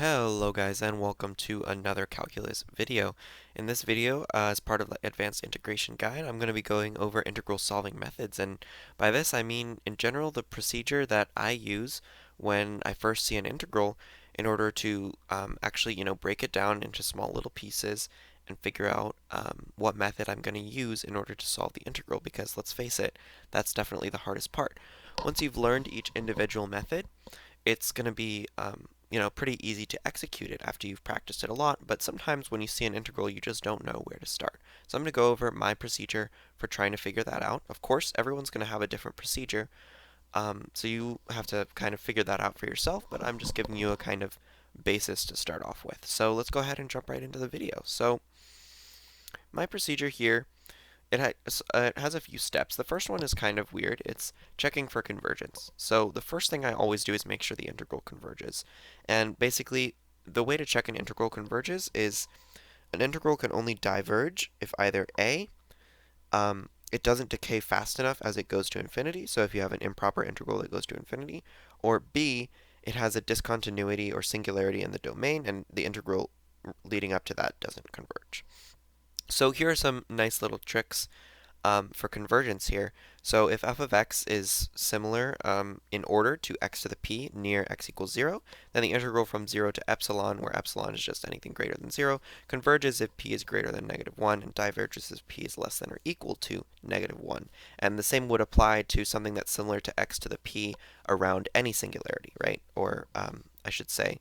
Hello guys and welcome to another calculus video. In this video, as part of the advanced integration guide, I'm going to be going over integral solving methods, and by this I mean in general the procedure that I use when I first see an integral in order to actually break it down into small little pieces and figure out what method I'm going to use in order to solve the integral, because let's face it, that's definitely the hardest part. Once you've learned each individual method, it's going to be pretty easy to execute it after you've practiced it a lot, but sometimes when you see an integral, you just don't know where to start. So I'm going to go over my procedure for trying to figure that out. Of course, everyone's going to have a different procedure, so you have to kind of figure that out for yourself, but I'm just giving you a kind of basis to start off with. So let's go ahead and jump right into the video. So my procedure here, it has a few steps. The first one is kind of weird. It's checking for convergence. So the first thing I always do is make sure the integral converges. And basically, the way to check an integral converges is an integral can only diverge if either A, it doesn't decay fast enough as it goes to infinity, so if you have an improper integral that goes to infinity, or B, it has a discontinuity or singularity in the domain, and the integral leading up to that doesn't converge. So here are some nice little tricks for convergence here. So if f of x is similar in order to x to the p near x equals 0, then the integral from 0 to epsilon, where epsilon is just anything greater than 0, converges if p is greater than -1 and diverges if p is less than or equal to -1. And the same would apply to something that's similar to x to the p around any singularity, right? Or I should say,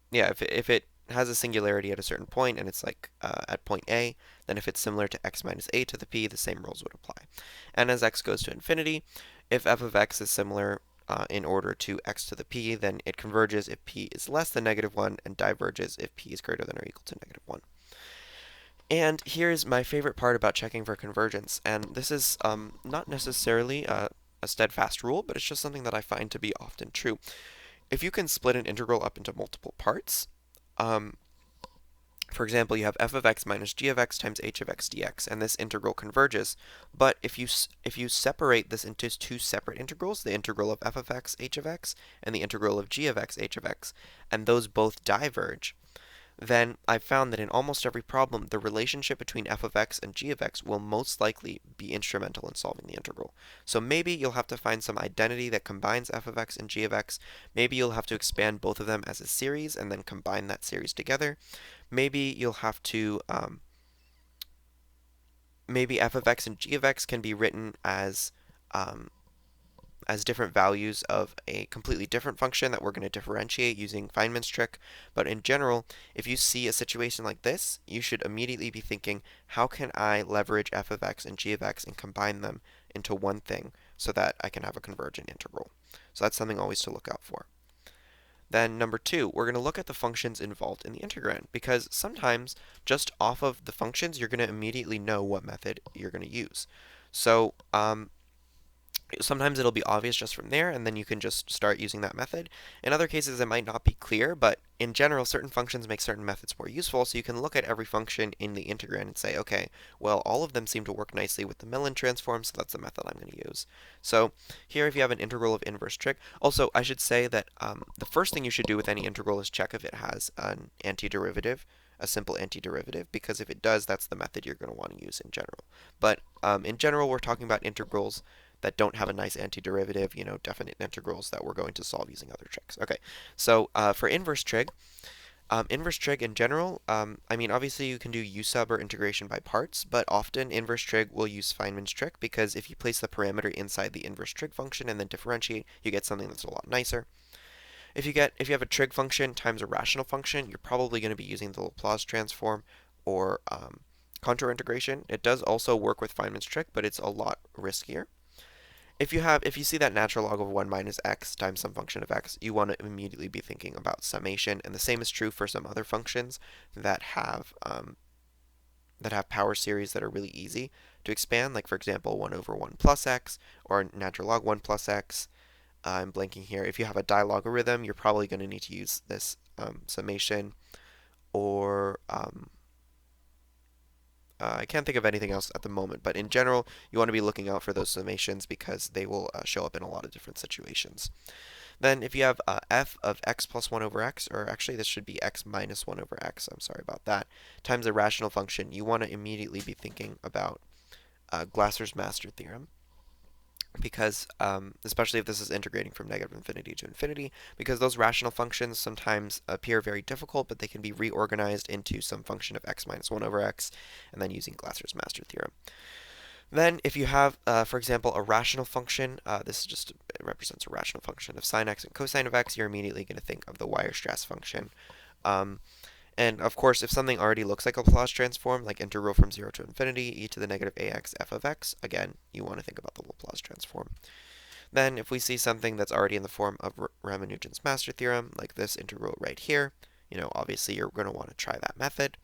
yeah, if it has a singularity at a certain point and it's like at point A, then if it's similar to x minus a to the p, the same rules would apply. And as x goes to infinity, if f of x is similar in order to x to the p, then it converges if p is less than -1 and diverges if p is greater than or equal to -1. And here's my favorite part about checking for convergence, and this is not necessarily a steadfast rule, but it's just something that I find to be often true. If you can split an integral up into multiple parts, um, for example, you have f of x minus g of x times h of x dx, and this integral converges. But if you separate this into two separate integrals, the integral of f of x h of x and the integral of g of x h of x, and those both diverge, then I've found that in almost every problem, the relationship between f of x and g of x will most likely be instrumental in solving the integral. So maybe you'll have to find some identity that combines f of x and g of x. Maybe you'll have to expand both of them as a series and then combine that series together. Maybe you'll have to, maybe f of x and g of x can be written um, as different values of a completely different function that we're going to differentiate using Feynman's trick. But in general, if you see a situation like this, you should immediately be thinking, how can I leverage f of x and g of x and combine them into one thing so that I can have a convergent integral? So that's something always to look out for. Then number two, we're going to look at the functions involved in the integrand, because sometimes just off of the functions, you're going to immediately know what method you're going to use. So sometimes it'll be obvious just from there, and then you can just start using that method. In other cases, it might not be clear, but in general, certain functions make certain methods more useful, so you can look at every function in the integrand and say, okay, well, all of them seem to work nicely with the Millen transform, so that's the method I'm going to use. So here, if you have an integral of inverse trig, also, I should say that the first thing you should do with any integral is check if it has an antiderivative, a simple antiderivative, because if it does, that's the method you're going to want to use in general. But in general, we're talking about integrals that don't have a nice antiderivative, definite integrals that we're going to solve using other tricks. Okay, so for inverse trig in general, I mean, obviously you can do u sub or integration by parts, but often inverse trig will use Feynman's trick, because if you place the parameter inside the inverse trig function and then differentiate, you get something that's a lot nicer. If you have a trig function times a rational function, you're probably going to be using the Laplace transform or contour integration. It does also work with Feynman's trick, but it's a lot riskier. If you see that natural log of 1 minus x times some function of x, you want to immediately be thinking about summation, and the same is true for some other functions that have power series that are really easy to expand, like for example 1 over 1 plus x, or natural log 1 plus x. I'm blanking here. If you have a dilogarithm, you're probably going to need to use this summation, or I can't think of anything else at the moment, but in general, you want to be looking out for those summations because they will show up in a lot of different situations. Then if you have f of x plus 1 over x, or actually this should be x minus 1 over x, I'm sorry about that, times a rational function, you want to immediately be thinking about Glasser's master theorem, because especially if this is integrating from negative infinity to infinity, because those rational functions sometimes appear very difficult, but they can be reorganized into some function of x minus 1 over x, and then using Glasser's master theorem. Then if you have, for example, a rational function, this just represents a rational function of sine x and cosine of x, you're immediately going to think of the Weierstrass function. Um, and of course, if something already looks like a Laplace transform, like integral from 0 to infinity e to the negative ax f of x, again, you want to think about the Laplace transform. Then if we see something that's already in the form of Ramanujan's master theorem, like this integral right here, obviously you're going to want to try that method.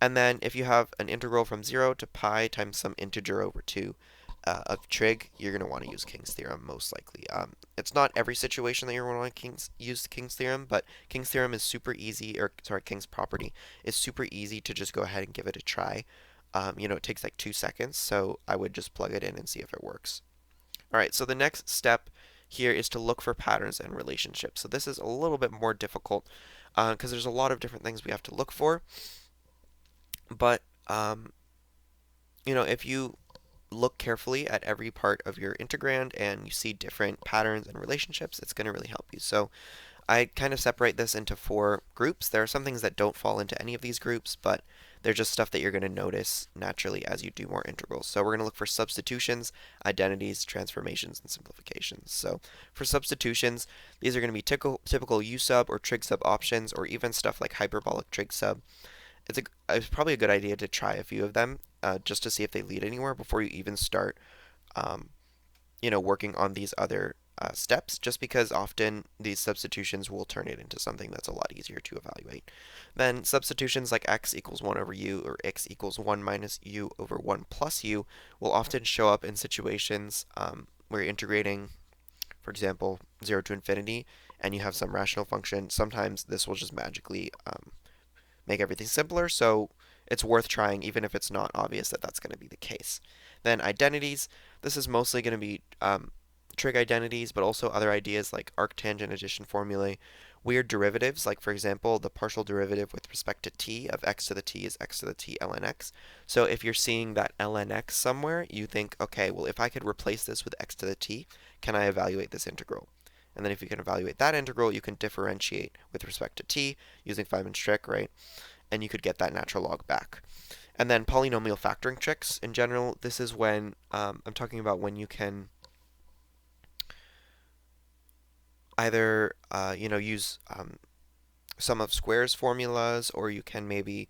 And then if you have an integral from 0 to pi times some integer over 2 of trig, you're going to want to use King's theorem most likely. It's not every situation that you're going to want to use King's theorem, but King's theorem is super easy, or sorry, King's property is super easy to just go ahead and give it a try. It takes like 2 seconds, so I would just plug it in and see if it works. All right, so the next step here is to look for patterns and relationships. So this is a little bit more difficult because there's a lot of different things we have to look for. But, if you look carefully at every part of your integrand and you see different patterns and relationships, it's going to really help you. So I kind of separate this into 4 groups. There are some things that don't fall into any of these groups, but they're just stuff that you're going to notice naturally as you do more integrals. So we're going to look for substitutions, identities, transformations, and simplifications. So for substitutions, these are going to be typical U sub or trig sub options, or even stuff like hyperbolic trig sub. It's probably a good idea to try a few of them just to see if they lead anywhere before you even start, um, working on these other steps, just because often these substitutions will turn it into something that's a lot easier to evaluate. Then substitutions like x equals 1 over u or x equals 1 minus u over 1 plus u will often show up in situations where you're integrating, for example, 0 to infinity, and you have some rational function. Sometimes this will just magically make everything simpler, so it's worth trying even if it's not obvious that that's going to be the case. Then identities, this is mostly going to be trig identities, but also other ideas like arctangent addition formulae, weird derivatives, like for example, the partial derivative with respect to t of x to the t is x to the t ln x. So if you're seeing that ln x somewhere, you think, okay, well, if I could replace this with x to the t, can I evaluate this integral? And then if you can evaluate that integral, you can differentiate with respect to t using Feynman's trick, right? And you could get that natural log back. And then polynomial factoring tricks in general, this is when I'm talking about when you can either use sum of squares formulas, or you can maybe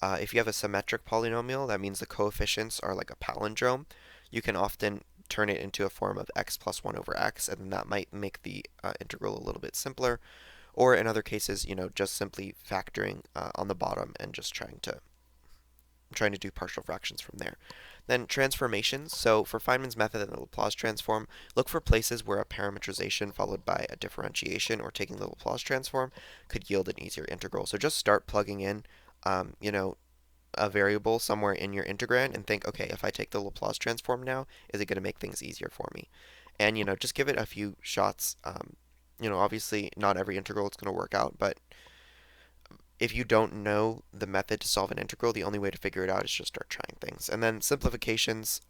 if you have a symmetric polynomial, that means the coefficients are like a palindrome. You can often turn it into a form of x plus 1 over x, and then that might make the integral a little bit simpler. Or in other cases, just simply factoring on the bottom and just trying to do partial fractions from there. Then transformations. So for Feynman's method and the Laplace transform, look for places where a parametrization followed by a differentiation or taking the Laplace transform could yield an easier integral. So just start plugging in, a variable somewhere in your integrand and think, okay, if I take the Laplace transform now, is it going to make things easier for me? And, just give it a few shots. Obviously not every integral is going to work out, but if you don't know the method to solve an integral, the only way to figure it out is just start trying things. And then simplifications,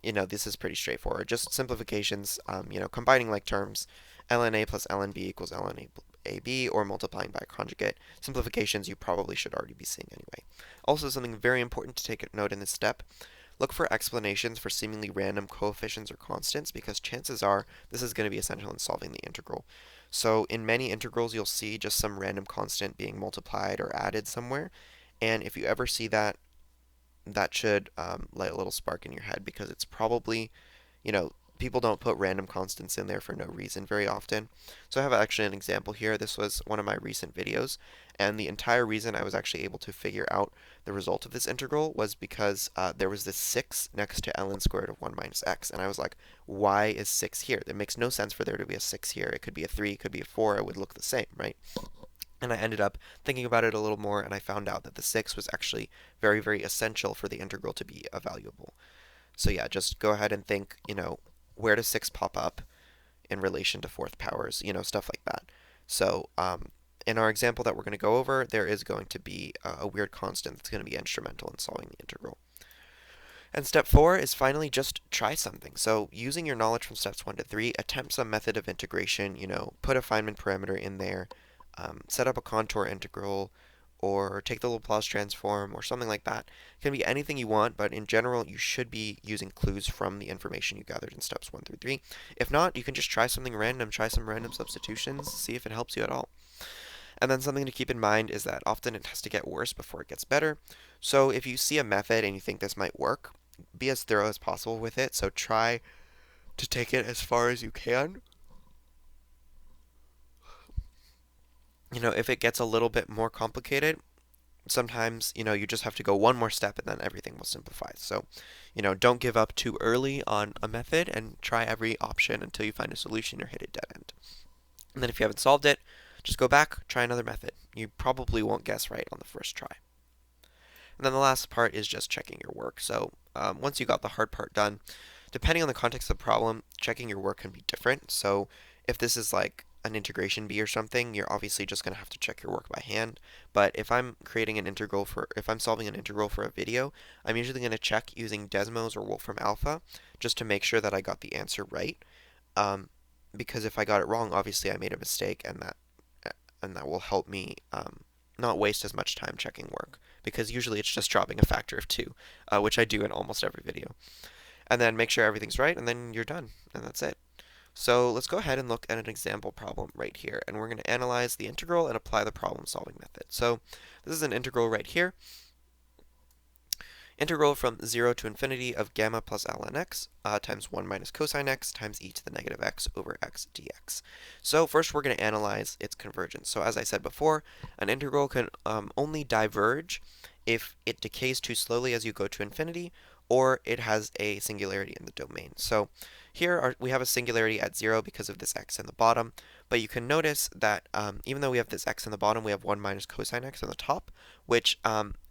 this is pretty straightforward. Just simplifications, combining like terms, ln a plus ln b equals ln ab, or multiplying by a conjugate. Simplifications you probably should already be seeing anyway. Also, something very important to take note in this step, look for explanations for seemingly random coefficients or constants, because chances are this is going to be essential in solving the integral. So in many integrals, you'll see just some random constant being multiplied or added somewhere. And if you ever see that, that should light a little spark in your head, because it's probably, people don't put random constants in there for no reason very often. So I have actually an example here. This was one of my recent videos, and the entire reason I was actually able to figure out the result of this integral was because there was this 6 next to ln squared of 1 minus x, and I was like, why is 6 here? It makes no sense for there to be a 6 here. It could be a 3, it could be a 4, it would look the same, right? And I ended up thinking about it a little more, and I found out that the 6 was actually very, very essential for the integral to be valuable. So yeah, just go ahead and think, where does 6 pop up in relation to fourth powers, stuff like that. So in our example that we're going to go over, there is going to be a weird constant that's going to be instrumental in solving the integral. And step 4 is finally just try something. So using your knowledge from steps 1 to 3, attempt some method of integration, put a Feynman parameter in there, set up a contour integral, or take the Laplace transform, or something like that. It can be anything you want, but in general, you should be using clues from the information you gathered in steps 1 through 3. If not, you can just try something random, try some random substitutions, see if it helps you at all. And then something to keep in mind is that often it has to get worse before it gets better. So if you see a method and you think this might work, be as thorough as possible with it. So try to take it as far as you can. If it gets a little bit more complicated, sometimes, you just have to go one more step and then everything will simplify. So, don't give up too early on a method and try every option until you find a solution or hit a dead end. And then if you haven't solved it, just go back, try another method. You probably won't guess right on the first try. And then the last part is just checking your work. So once you got the hard part done, depending on the context of the problem, checking your work can be different. So if this is like an integration bee or something, you're obviously just going to have to check your work by hand. But if I'm solving an integral for a video, I'm usually going to check using Desmos or Wolfram Alpha just to make sure that I got the answer right. Because if I got it wrong, obviously I made a mistake, and that will help me not waste as much time checking work, because usually it's just dropping a factor of 2, which I do in almost every video. And then make sure everything's right, and then you're done, and that's it. So let's go ahead and look at an example problem right here, and we're going to analyze the integral and apply the problem solving method. So this is an integral right here. Integral from 0 to infinity of gamma plus ln x times 1 minus cosine x times e to the negative x over x dx. So first we're going to analyze its convergence. So as I said before, an integral can only diverge if it decays too slowly as you go to infinity, or it has a singularity in the domain. So here we have a singularity at 0 because of this x in the bottom, but you can notice that even though we have this x in the bottom, we have 1 minus cosine x on the top, which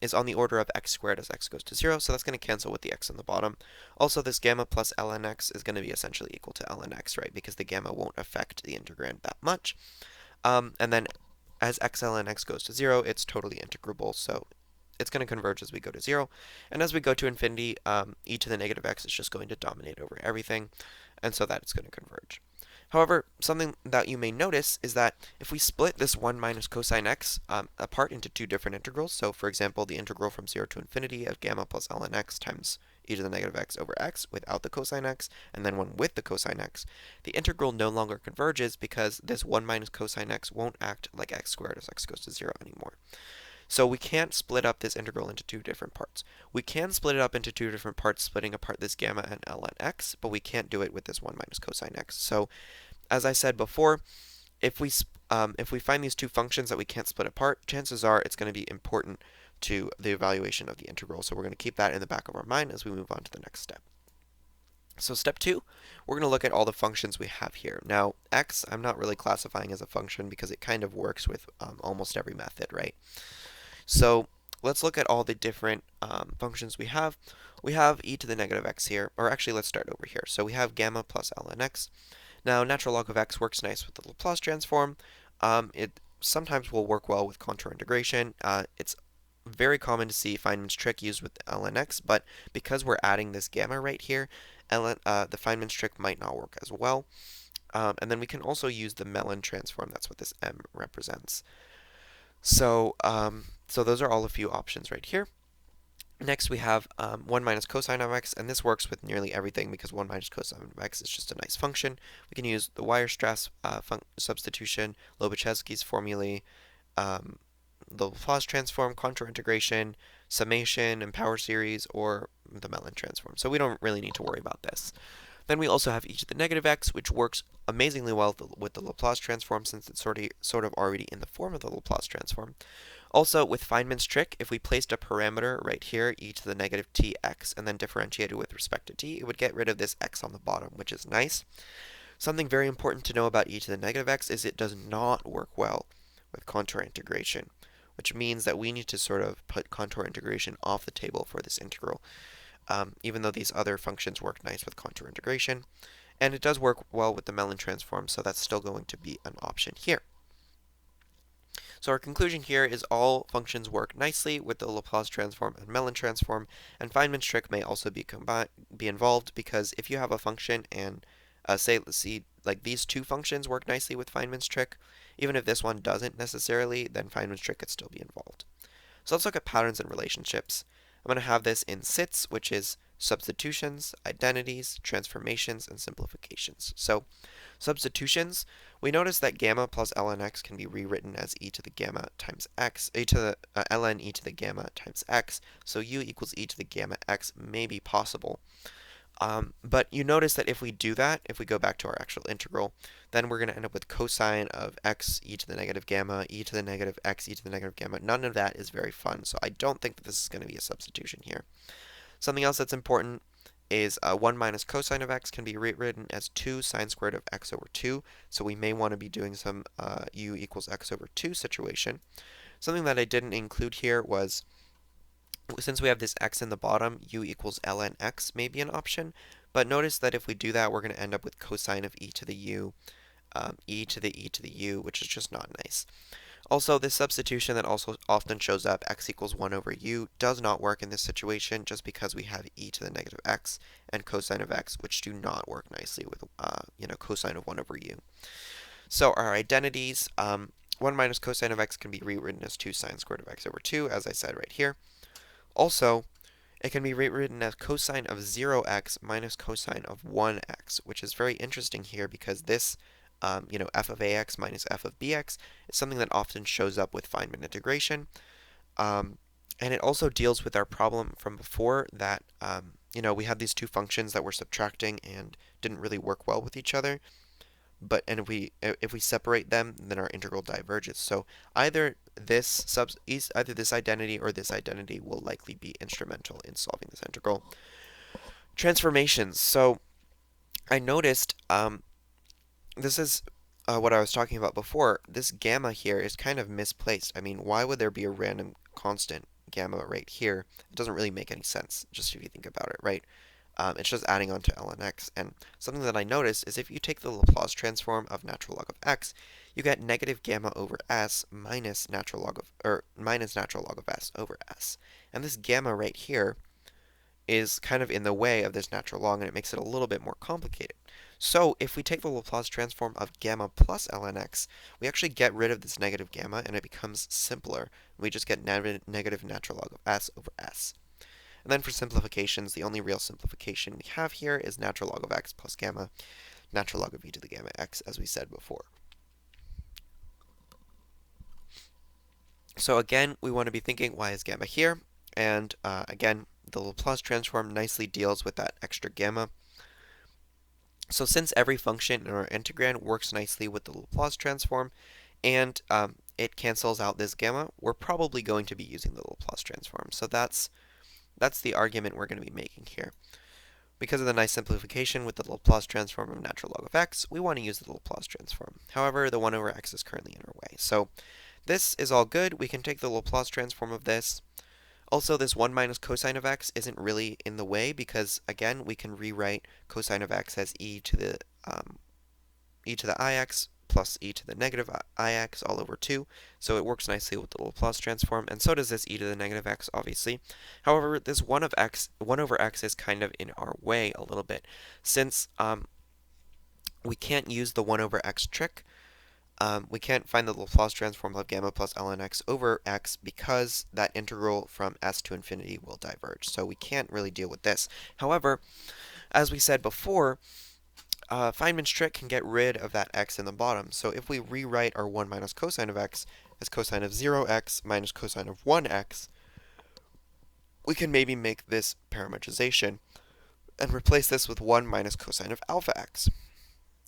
is on the order of x squared as x goes to 0, so that's going to cancel with the x in the bottom. Also, this gamma plus ln x is going to be essentially equal to ln x, right, because the gamma won't affect the integrand that much. And then as x ln x goes to 0, it's totally integrable, so it's going to converge as we go to 0. And as we go to infinity, e to the negative x is just going to dominate over everything, and so that it's going to converge. However, something that you may notice is that if we split this 1 minus cosine x apart into two different integrals, so for example, the integral from 0 to infinity of gamma plus ln x times e to the negative x over x without the cosine x, and then one with the cosine x, the integral no longer converges because this 1 minus cosine x won't act like x squared as x goes to 0 anymore. So we can't split up this integral into two different parts. We can split it up into two different parts, splitting apart this gamma and ln x, but we can't do it with this 1 minus cosine x. So as I said before, if we find these two functions that we can't split apart, chances are it's going to be important to the evaluation of the integral. So we're going to keep that in the back of our mind as we move on to the next step. So step 2, we're going to look at all the functions we have here. Now, x, I'm not really classifying as a function because it kind of works with almost every method, right? So let's look at all the different functions we have. We have e to the negative x here, or actually let's start over here. So we have gamma plus ln x. Now natural log of x works nice with the Laplace transform. It sometimes will work well with contour integration. It's very common to see Feynman's trick used with ln x, but because we're adding this gamma right here, the Feynman's trick might not work as well. And then we can also use the Mellin transform. That's what this m represents. So those are all a few options right here. Next we have 1 minus cosine of x, and this works with nearly everything because 1 minus cosine of x is just a nice function. We can use the Weierstrass substitution, Lobachevsky's formulae, the Laplace transform, contour integration, summation, and power series, or the Mellin transform. So we don't really need to worry about this. Then we also have e to the negative x, which works amazingly well with the Laplace transform since it's sort of already in the form of the Laplace transform. Also, with Feynman's trick, if we placed a parameter right here, e to the negative tx, and then differentiated with respect to t, it would get rid of this x on the bottom, which is nice. Something very important to know about e to the negative x is it does not work well with contour integration, which means that we need to sort of put contour integration off the table for this integral, even though these other functions work nice with contour integration. And it does work well with the Mellin transform, so that's still going to be an option here. So our conclusion here is all functions work nicely with the Laplace transform and Mellin transform, and Feynman's trick may also be involved, because if you have a function and let's see, like these two functions work nicely with Feynman's trick, even if this one doesn't necessarily, then Feynman's trick could still be involved. So let's look at patterns and relationships. I'm going to have this in SITs, which is substitutions, identities, transformations, and simplifications. So substitutions, we notice that gamma plus ln x can be rewritten as e to the gamma times x, ln e to the gamma times x, so u equals e to the gamma x may be possible. But you notice that if we do that, if we go back to our actual integral, then we're going to end up with cosine of x e to the negative gamma, e to the negative x e to the negative gamma. None of that is very fun, so I don't think that this is going to be a substitution here. Something else that's important is 1 minus cosine of x can be rewritten as 2 sine squared of x over 2, so we may want to be doing some u equals x over 2 situation. Something that I didn't include here was, since we have this x in the bottom, u equals ln x may be an option, but notice that if we do that, we're going to end up with cosine of e to the u, e to the u, which is just not nice. Also, this substitution that also often shows up, x equals 1 over u, does not work in this situation just because we have e to the negative x and cosine of x, which do not work nicely with cosine of 1 over u. So our identities, 1 minus cosine of x can be rewritten as 2 sine squared of x over 2, as I said right here. Also, it can be rewritten as cosine of 0x minus cosine of 1x, which is very interesting here because this, f of ax minus f of bx is something that often shows up with Feynman integration. And it also deals with our problem from before that, we had these two functions that were subtracting and didn't really work well with each other. And if we separate them, then our integral diverges. So either this identity or this identity will likely be instrumental in solving this integral. Transformations. So I noticed this is what I was talking about before. This gamma here is kind of misplaced. I mean, why would there be a random constant gamma right here? It doesn't really make any sense, just if you think about it, right? It's just adding on to ln x. And something that I noticed is if you take the Laplace transform of natural log of x, you get negative gamma over s minus natural log of s over s. And this gamma right here is kind of in the way of this natural log, and it makes it a little bit more complicated. So if we take the Laplace transform of gamma plus ln x, we actually get rid of this negative gamma, and it becomes simpler. We just get negative natural log of s over s. And then for simplifications, the only real simplification we have here is natural log of x plus gamma, natural log of e to the gamma x, as we said before. So again, we want to be thinking, why is gamma here? And again, the Laplace transform nicely deals with that extra gamma. So since every function in our integrand works nicely with the Laplace transform, and it cancels out this gamma, we're probably going to be using the Laplace transform. So that's the argument we're going to be making here. Because of the nice simplification with the Laplace transform of natural log of x, we want to use the Laplace transform. However, the 1 over x is currently in our way. So this is all good. We can take the Laplace transform of this. Also, this 1 minus cosine of x isn't really in the way because, again, we can rewrite cosine of x as e to the ix plus e to the negative ix all over 2. So it works nicely with the Laplace transform, and so does this e to the negative x, obviously. However, this 1 over x is kind of in our way a little bit, since we can't use the 1 over x trick. We can't find the Laplace transform of gamma plus ln x over x because that integral from s to infinity will diverge. So we can't really deal with this. However, as we said before, Feynman's trick can get rid of that x in the bottom. So if we rewrite our 1 minus cosine of x as cosine of 0x minus cosine of 1x, we can maybe make this parametrization and replace this with 1 minus cosine of alpha x.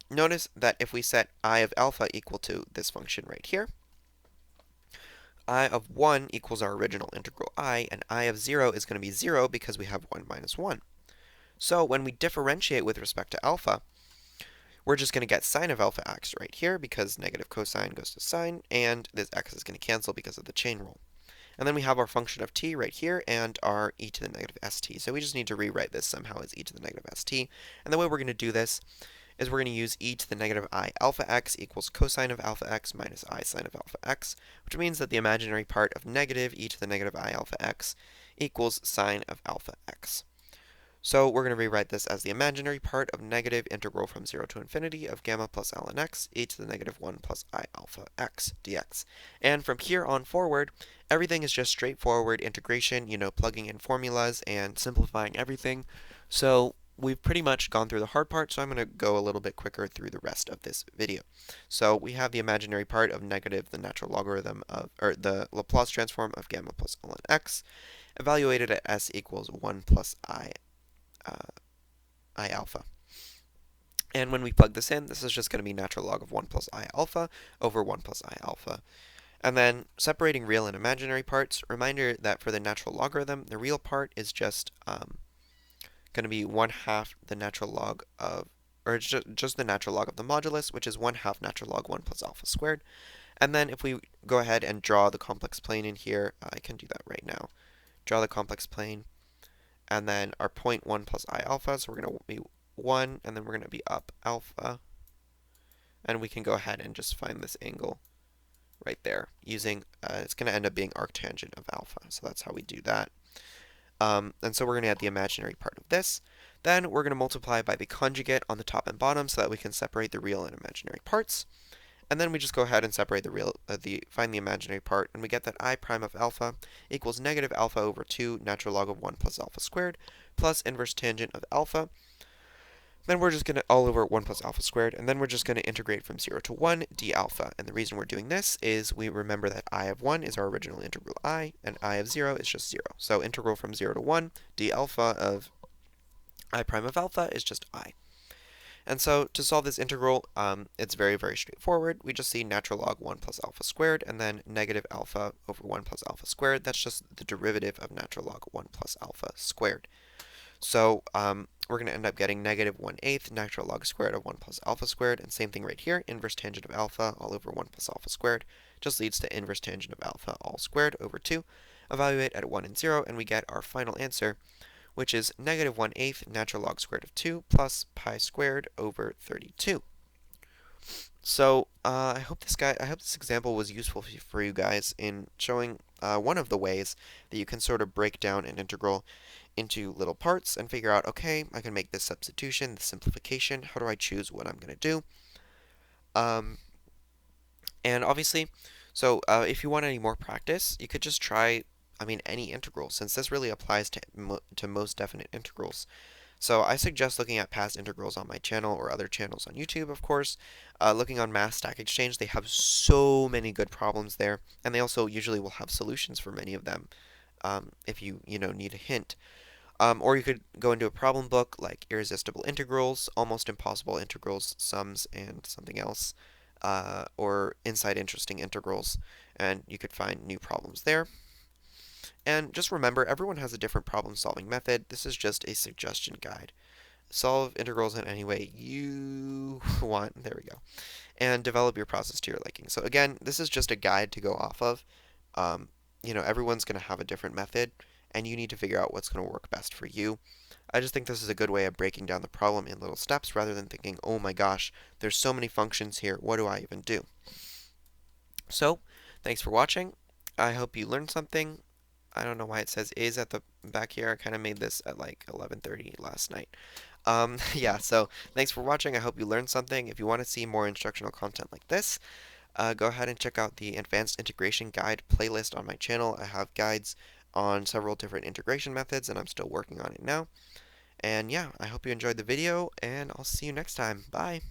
Notice that if we set I of alpha equal to this function right here, I of 1 equals our original integral I, and I of 0 is going to be 0 because we have 1 minus 1. So when we differentiate with respect to alpha, we're just going to get sine of alpha x right here because negative cosine goes to sine, and this x is going to cancel because of the chain rule. And then we have our function of t right here and our e to the negative st. So we just need to rewrite this somehow as e to the negative st. And the way we're going to do this is we're going to use e to the negative I alpha x equals cosine of alpha x minus I sine of alpha x, which means that the imaginary part of negative e to the negative I alpha x equals sine of alpha x. So we're going to rewrite this as the imaginary part of negative integral from 0 to infinity of gamma plus ln x e to the negative 1 plus I alpha x dx. And from here on forward, everything is just straightforward integration, plugging in formulas and simplifying everything. So we've pretty much gone through the hard part, so I'm going to go a little bit quicker through the rest of this video. So we have the imaginary part of negative the natural logarithm of, or the Laplace transform of gamma plus ln x, evaluated at s equals 1 plus I alpha. And when we plug this in, this is just going to be natural log of 1 plus I alpha over 1 plus I alpha. And then separating real and imaginary parts, reminder that for the natural logarithm, the real part is just going to be 1/2 the natural log of, or it's just the natural log of the modulus, which is 1/2 natural log 1 plus alpha squared. And then if we go ahead and draw the complex plane in here, I can do that right now. Draw the complex plane. And then our point 1 plus I alpha, so we're going to be 1, and then we're going to be up alpha. And we can go ahead and just find this angle right there using, it's going to end up being arctangent of alpha. So that's how we do that. And so we're going to add the imaginary part of this. Then we're going to multiply by the conjugate on the top and bottom so that we can separate the real and imaginary parts. And then we just go ahead and separate find the imaginary part, and we get that I prime of alpha equals negative alpha over 2 natural log of 1 plus alpha squared plus inverse tangent of alpha. Then we're just going to all over 1 plus alpha squared, and then we're just going to integrate from 0 to 1 d alpha. And the reason we're doing this is we remember that I of 1 is our original integral I, and I of 0 is just 0. So integral from 0 to 1 d alpha of I prime of alpha is just I. And so to solve this integral, it's very, very straightforward. We just see natural log 1 plus alpha squared, and then negative alpha over 1 plus alpha squared. That's just the derivative of natural log 1 plus alpha squared. So we're going to end up getting negative 1/8 natural log squared of 1 plus alpha squared, and same thing right here, inverse tangent of alpha all over 1 plus alpha squared just leads to inverse tangent of alpha all squared over 2. Evaluate at 1 and 0, and we get our final answer, which is negative 1/8 natural log squared of 2 plus pi squared over 32. So I hope this example was useful for you guys in showing one of the ways that you can sort of break down an integral into little parts and figure out, okay, I can make this substitution, this simplification. How do I choose what I'm going to do? And obviously, so if you want any more practice, you could just try, any integral, since this really applies to most definite integrals. So I suggest looking at past integrals on my channel or other channels on YouTube, of course. Looking on Math Stack Exchange, they have so many good problems there, and they also usually will have solutions for many of them if you need a hint. Or you could go into a problem book like Irresistible Integrals, Almost Impossible Integrals, Sums, and something else, or Inside Interesting Integrals, and you could find new problems there. And just remember, everyone has a different problem-solving method. This is just a suggestion guide. Solve integrals in any way you want. There we go. And develop your process to your liking. So again, this is just a guide to go off of. Everyone's going to have a different method, and you need to figure out what's going to work best for you. I just think this is a good way of breaking down the problem in little steps rather than thinking, oh my gosh, there's so many functions here, what do I even do? So, thanks for watching. I hope you learned something. I don't know why it says is at the back here. I kind of made this at like 11:30 last night. Yeah, so thanks for watching. I hope you learned something. If you want to see more instructional content like this, go ahead and check out the Advanced Integration Guide playlist on my channel. I have guides on several different integration methods, and I'm still working on it now. And yeah, I hope you enjoyed the video, and I'll see you next time. Bye!